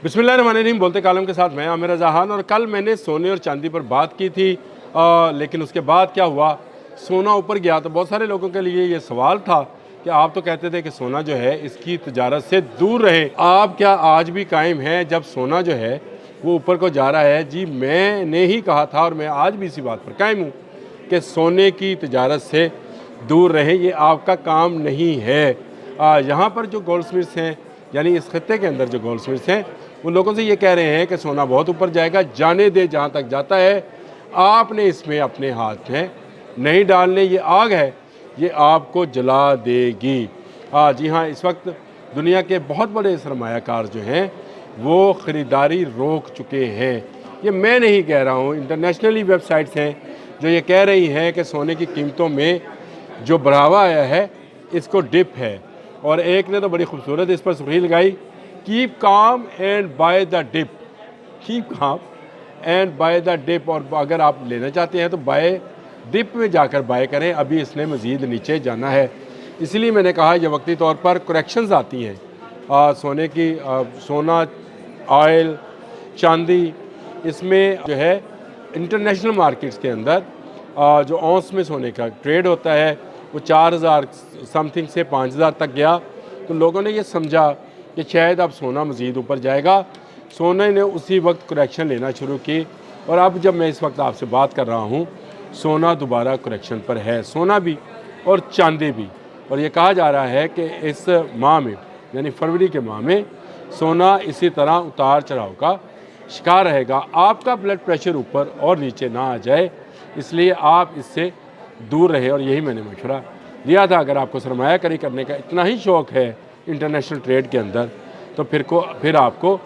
बिस्मिल्लाहिर्रहमानिर्रहीम। बोलते कालम के साथ मैं आमिर रज़ा खान। और कल मैंने सोने और चांदी पर बात की थी, लेकिन उसके बाद क्या हुआ, सोना ऊपर गया तो बहुत सारे लोगों के लिए ये सवाल था कि आप तो कहते थे कि सोना जो है इसकी तजारत से दूर रहे, आप क्या आज भी कायम हैं जब सोना जो है वो ऊपर को जा रहा है? जी मैंने ही कहा था और मैं आज भी इसी बात पर कायम हूँ कि सोने की तजारत से दूर रहें, ये आपका काम नहीं है। यहाँ पर जो गोल्ड स्मिथ्स हैं, यानी इस खत्ते के अंदर जो गोल्ड स्मिथ्स हैं, वो लोगों से ये कह रहे हैं कि सोना बहुत ऊपर जाएगा, जाने दे जहाँ तक जाता है, आपने इसमें अपने हाथ हैं नहीं डालने, ये आग है, ये आपको जला देगी। जी हाँ, इस वक्त दुनिया के बहुत बड़े सरमायाकार जो हैं वो ख़रीदारी रोक चुके हैं। ये मैं नहीं कह रहा हूँ, इंटरनेशनली वेबसाइट्स हैं जो ये कह रही हैं कि सोने की कीमतों में जो बढ़ावा आया है इसको डिप है। और एक ने तो बड़ी खूबसूरत इस पर सुर्खी लगाई, keep calm and buy the dip, keep calm and buy the dip. और अगर आप लेना चाहते हैं तो बाय डिप में जाकर बाय करें, अभी इसने मज़ीद नीचे जाना है। इसलिए मैंने कहा ये वक्ती तौर पर करेक्शंस आती हैं सोने की, सोना, ऑयल, चांदी, इसमें जो है इंटरनेशनल मार्केट्स के अंदर जो औंस में सोने का ट्रेड होता है वो 4000 समथिंग से 5000 तक गया, तो लोगों ने ये समझा कि शायद अब सोना मज़ीद ऊपर जाएगा। सोने ने उसी वक्त करेक्शन लेना शुरू की और अब जब मैं इस वक्त आपसे बात कर रहा हूँ सोना दोबारा करेक्शन पर है, सोना भी और चांदी भी। और ये कहा जा रहा है कि इस माह में, यानी फरवरी के माह में, सोना इसी तरह उतार चढ़ाव का शिकार रहेगा। आपका ब्लड प्रेशर ऊपर और नीचे ना आ जाए, इसलिए आप इससे दूर रहे। और यही मैंने मशवरा दिया था। अगर आपको सरमायाकारी करने का इतना ही शौक़ है इंटरनेशनल ट्रेड के अंदर, तो फिर आपको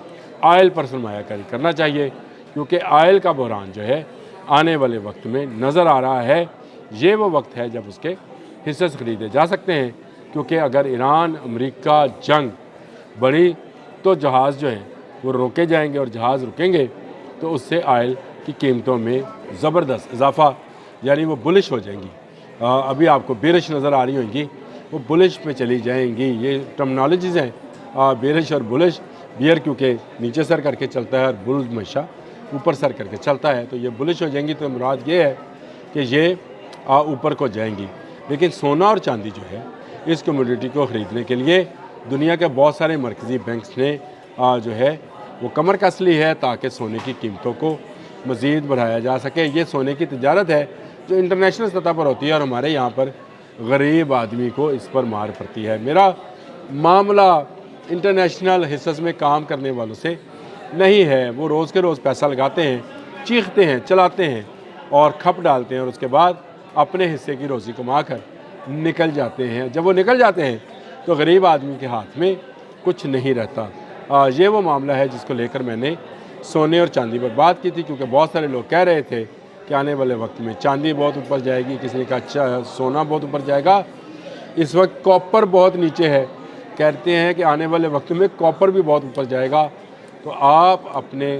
ऑयल पर सरमायाकारी करना चाहिए, क्योंकि ऑयल का बहरान जो है आने वाले वक्त में नज़र आ रहा है। ये वो वक्त है जब उसके हिस्से ख़रीदे जा सकते हैं, क्योंकि अगर ईरान अमेरिका जंग बढ़ी तो जहाज़ जो हैं वो रोके जाएंगे, और जहाज़ रुकेंगे तो उससे ऑयल की कीमतों में ज़बरदस्त इजाफ़ा, यानी वो बुलिश हो जाएंगी। अभी आपको बेरिश नज़र आ रही होंगी, वो बुलिश पे चली जाएंगी। ये टर्मिनोलॉजीज़ हैं, बेरिश और बुलिश। बियर क्योंकि नीचे सर करके चलता है और बुल हमेशा ऊपर सर करके चलता है, तो ये बुलिश हो जाएंगी। तो मुराद ये है कि ये ऊपर को जाएंगी। लेकिन सोना और चांदी जो है, इस कमोडिटी को ख़रीदने के लिए दुनिया के बहुत सारे मरकज़ी बैंक्स ने जो है वो कमर कस ली है ताकि सोने की कीमतों को मज़ीद बढ़ाया जा सके। ये सोने की तजारत है जो इंटरनेशनल सतह पर होती है, और हमारे यहाँ पर गरीब आदमी को इस पर मार पड़ती है। मेरा मामला इंटरनेशनल हिस्सों में काम करने वालों से नहीं है, वो रोज़ के रोज़ पैसा लगाते हैं, चीखते हैं, चलाते हैं और खप डालते हैं, और उसके बाद अपने हिस्से की रोज़ी कमा कर निकल जाते हैं। जब वो निकल जाते हैं तो गरीब आदमी के हाथ में कुछ नहीं रहता। ये वो मामला है जिसको लेकर मैंने सोने और चांदी पर बात की थी, क्योंकि बहुत सारे लोग कह रहे थे कि आने वाले वक्त में चांदी बहुत ऊपर जाएगी, किसी ने कहा सोना बहुत ऊपर जाएगा। इस वक्त कॉपर बहुत नीचे है, कहते हैं कि आने वाले वक्त में कॉपर भी बहुत ऊपर जाएगा। तो आप अपने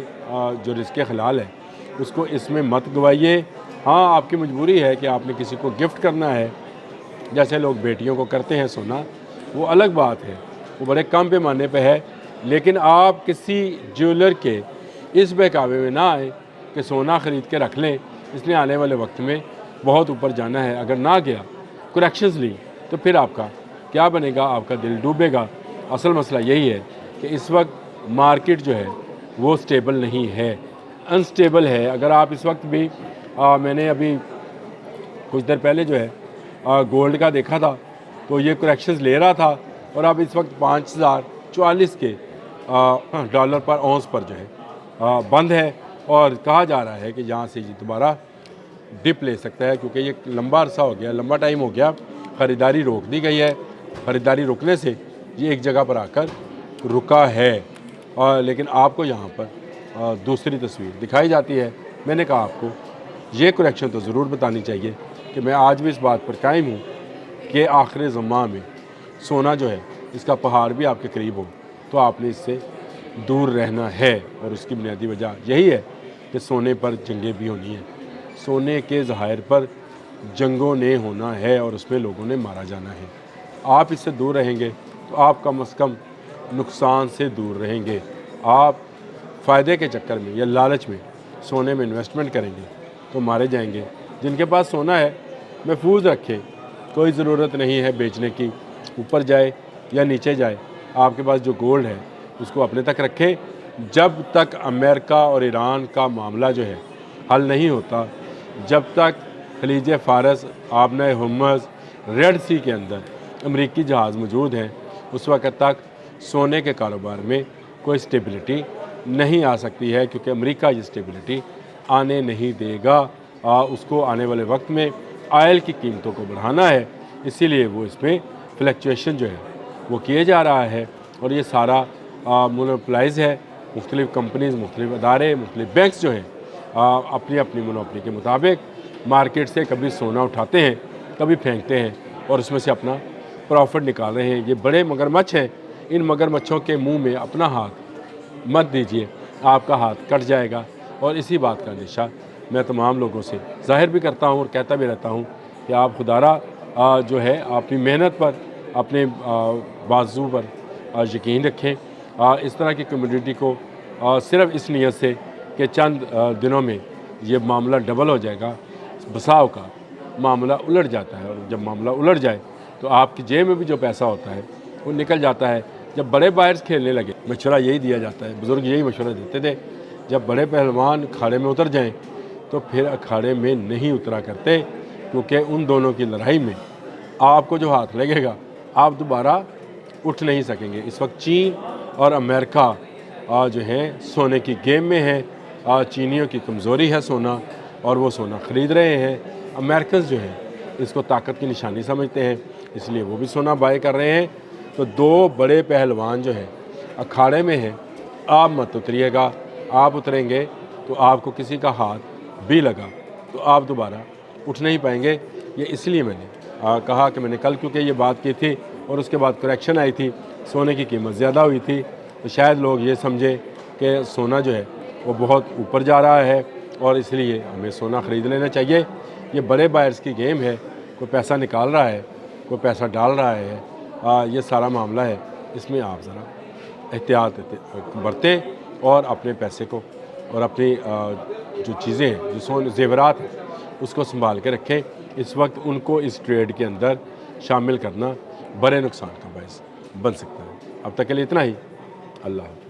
जो रिस्क हलाल है उसको इसमें मत गवाइए। हाँ, आपकी मजबूरी है कि आपने किसी को गिफ्ट करना है, जैसे लोग बेटियों को करते हैं सोना, वो अलग बात है, वो बड़े कम पैमाने पे है। लेकिन आप किसी ज्वेलर के इस बहकावे में ना आए कि सोना ख़रीद के रख लें, इसलिए आने वाले वक्त में बहुत ऊपर जाना है। अगर ना गया, करेक्शंस ली, तो फिर आपका क्या बनेगा? आपका दिल डूबेगा। असल मसला यही है कि इस वक्त मार्केट जो है वो स्टेबल नहीं है, अनस्टेबल है। अगर आप इस वक्त भी मैंने अभी कुछ देर पहले जो है गोल्ड का देखा था, तो ये करेक्शंस ले रहा था, और अब इस वक्त 5044 के डॉलर पर औंस पर जो है बंद है। और कहा जा रहा है कि यहाँ से ये दोबारा डिप ले सकता है, क्योंकि ये लंबा अरसा हो गया, लंबा टाइम हो गया, ख़रीदारी रोक दी गई है। ख़रीदारी रुकने से ये एक जगह पर आकर रुका है। लेकिन आपको यहाँ पर दूसरी तस्वीर दिखाई जाती है। मैंने कहा आपको ये करेक्शन तो ज़रूर बतानी चाहिए कि मैं आज भी इस बात पर कायम हूँ कि आखिर ज़मां में सोना जो है इसका पहाड़ भी आपके करीब हो तो आपने इससे दूर रहना है। और उसकी बुनियादी वजह यही है कि सोने पर जंगें भी होनी हैं, सोने के ज़हायर पर जंगों ने होना है, और उसमें लोगों ने मारा जाना है। आप इससे दूर रहेंगे तो आप कम से कम नुकसान से दूर रहेंगे। आप फ़ायदे के चक्कर में या लालच में सोने में इन्वेस्टमेंट करेंगे तो मारे जाएंगे। जिनके पास सोना है महफूज रखें, कोई ज़रूरत नहीं है बेचने की, ऊपर जाए या नीचे जाए, आपके पास जो गोल्ड है उसको अपने तक रखें। जब तक अमेरिका और ईरान का मामला जो है हल नहीं होता, जब तक खलीज फ़ारस, आबना हुर्मुज़, रेड सी के अंदर अमरीकी जहाज़ मौजूद हैं, उस वक़्त तक सोने के कारोबार में कोई स्टेबिलिटी नहीं आ सकती है, क्योंकि अमेरिका ये स्टेबिलिटी आने नहीं देगा। उसको आने वाले वक्त में ऑयल की कीमतों को बढ़ाना है, इसीलिए वो इसमें फ्लक्चुएशन जो है वो किए जा रहा है। और ये सारा मोनोपलाइज है, मुख्तलिफ़ कंपनीज़, मुख्तलिफ़ अदारे, मुख्तलिफ़ बैंक्स जो हैं अपनी अपनी मोनोपली के मुताबिक मार्केट से कभी सोना उठाते हैं, कभी फेंकते हैं और उसमें से अपना प्रॉफिट निकाल रहे हैं। ये बड़े मगरमच्छ हैं, इन मगरमच्छों के मुंह में अपना हाथ मत दीजिए, आपका हाथ कट जाएगा। और इसी बात का अंदेशा मैं तमाम लोगों से ज़ाहिर भी करता हूँ और कहता भी रहता हूँ कि आप खुदारा जो है अपनी मेहनत पर, अपने बाजू पर यकीन रखें। इस तरह की कम्युनिटी को सिर्फ़ इस नीयत से कि चंद दिनों में ये मामला डबल हो जाएगा, बसाव का मामला उलट जाता है। और जब मामला उलट जाए तो आपकी जेब में भी जो पैसा होता है वो निकल जाता है। जब बड़े बायर्स खेलने लगे, मशवरा यही दिया जाता है, बुज़ुर्ग यही मशवरा देते थे, जब बड़े पहलवान अखाड़े में उतर जाएं तो फिर अखाड़े में नहीं उतरा करते, क्योंकि उन दोनों की लड़ाई में आपको जो हाथ लगेगा आप दोबारा उठ नहीं सकेंगे। इस वक्त चीन और अमेरिका जो है सोने की गेम में है। चीनियों की कमज़ोरी है सोना, और वो सोना ख़रीद रहे हैं। अमेरिकन जो हैं इसको ताकत की निशानी समझते हैं, इसलिए वो भी सोना बाय कर रहे हैं। तो दो बड़े पहलवान जो हैं अखाड़े में हैं, आप मत उतरिएगा। आप उतरेंगे तो आपको किसी का हाथ भी लगा तो आप दोबारा उठ नहीं पाएंगे। ये इसलिए मैंने कहा कि मैंने कल क्योंकि ये बात की थी और उसके बाद करेक्शन आई थी, सोने की कीमत ज़्यादा हुई थी, तो शायद लोग ये समझे कि सोना जो है वो बहुत ऊपर जा रहा है और इसलिए हमें सोना ख़रीद लेना चाहिए। ये बड़े बायर्स की गेम है, कोई पैसा निकाल रहा है, कोई पैसा डाल रहा है, ये सारा मामला है। इसमें आप ज़रा एहतियात बरतें और अपने पैसे को और अपनी जो चीज़ें हैं, जो ज़ेवरात हैं, उसको संभाल के रखें। इस वक्त उनको इस ट्रेड के अंदर शामिल करना बड़े नुकसान का बायस बन सकता है। अब तक के लिए इतना ही। अल्लाह।